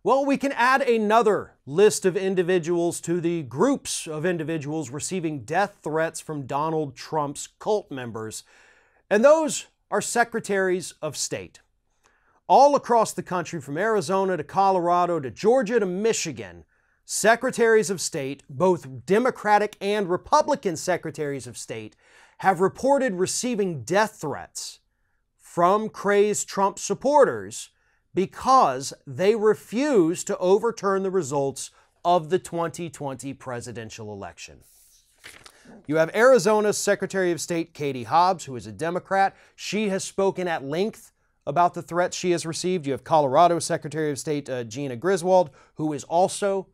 Well, we can add another list of individuals to the groups of individuals receiving death threats from Donald Trump's cult members, and those are secretaries of state. All across the country, from Arizona to Colorado to Georgia to Michigan, secretaries of state, both Democratic and Republican secretaries of state, have reported receiving death threats from crazed Trump supporters because they refuse to overturn the results of the 2020 presidential election. You have Arizona's Secretary of State, Katie Hobbs, who is a Democrat. She has spoken at length about the threats she has received. You have Colorado Secretary of State, Gina Griswold, who is also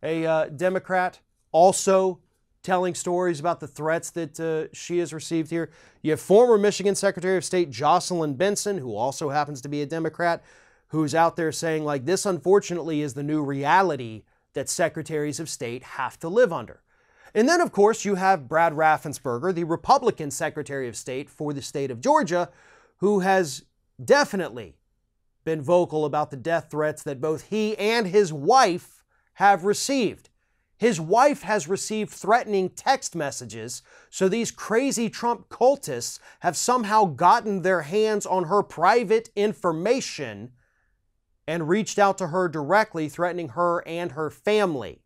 a Democrat, also telling stories about the threats that she has received here. You have former Michigan Secretary of State, Jocelyn Benson, who also happens to be a Democrat, who's out there saying, like, this unfortunately is the new reality that secretaries of state have to live under. And then, of course, you have Brad Raffensperger, the Republican Secretary of State for the state of Georgia, who has definitely been vocal about the death threats that both he and his wife have received. His wife has received threatening text messages, so these crazy Trump cultists have somehow gotten their hands on her private information and reached out to her directly, threatening her and her family.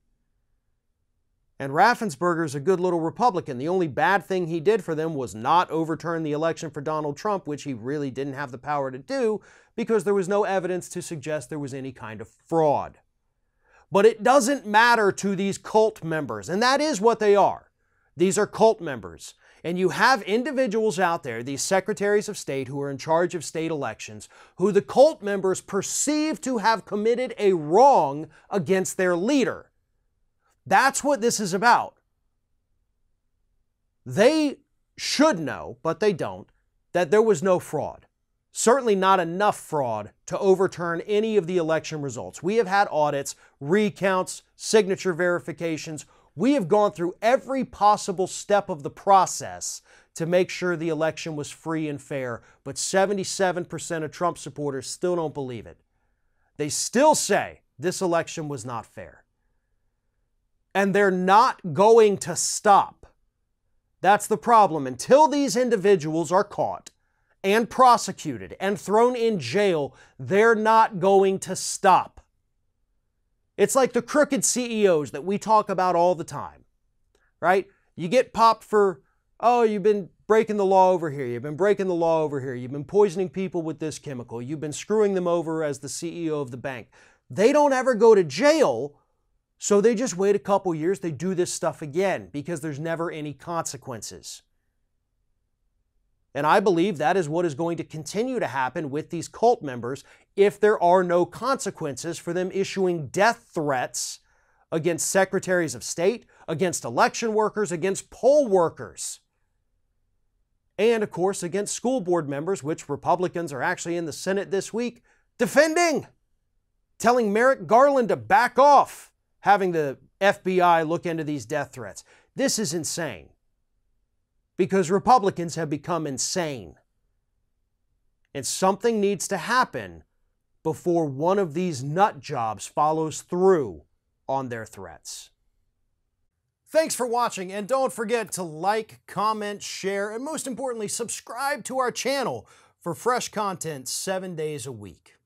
And Raffensperger's a good little Republican. The only bad thing he did for them was not overturn the election for Donald Trump, which he really didn't have the power to do because there was no evidence to suggest there was any kind of fraud. But it doesn't matter to these cult members, and that is what they are. These are cult members. And you have individuals out there, these secretaries of state who are in charge of state elections, who the cult members perceive to have committed a wrong against their leader. That's what this is about. They should know, but they don't, that there was no fraud. Certainly not enough fraud to overturn any of the election results. We have had audits, recounts, signature verifications. We have gone through every possible step of the process to make sure the election was free and fair, but 77% of Trump supporters still don't believe it. They still say this election was not fair. And they're not going to stop. That's the problem. Until these individuals are caught and prosecuted and thrown in jail, they're not going to stop. It's like the crooked CEOs that we talk about all the time, right? You get popped for, oh, you've been breaking the law over here. You've been breaking the law over here. You've been poisoning people with this chemical. You've been screwing them over as the CEO of the bank. They don't ever go to jail, so they just wait a couple years. They do this stuff again because there's never any consequences. And I believe that is what is going to continue to happen with these cult members if there are no consequences for them issuing death threats against secretaries of state, against election workers, against poll workers, and of course against school board members, which Republicans are actually in the Senate this week defending, telling Merrick Garland to back off having the FBI look into these death threats. This is insane. Because Republicans have become insane. And something needs to happen before one of these nut jobs follows through on their threats. Thanks for watching, and don't forget to like, comment, share, and most importantly, subscribe to our channel for fresh content 7 days a week.